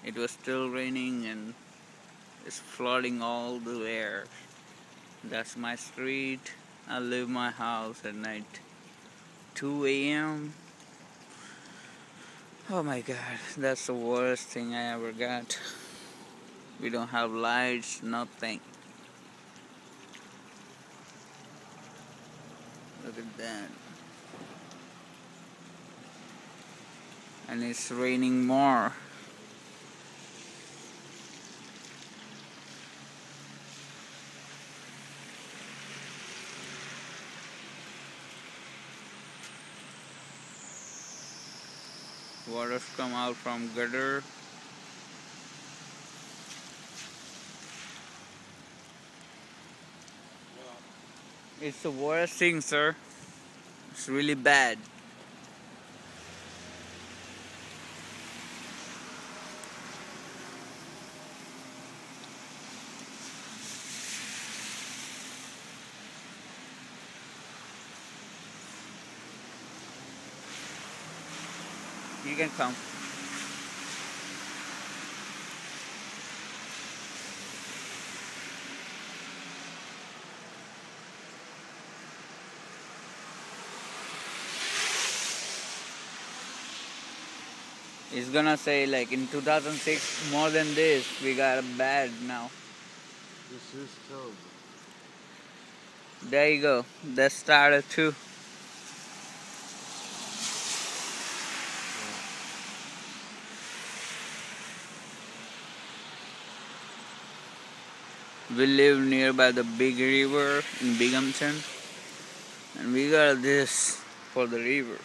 It was still raining and it's flooding all the air. That's my street. I leave my house at night 2 a.m. Oh my god, that's the worst thing I ever got. We don't have lights, nothing. Look at that. And it's raining more. Waters come out from gutter. It's the worst thing, sir. It's really bad. You can come. It's gonna say like in 2006 more than this. We got a bad now. This is terrible. There you go. That started too. We live nearby the big river in Binghamton, and we got this for the river.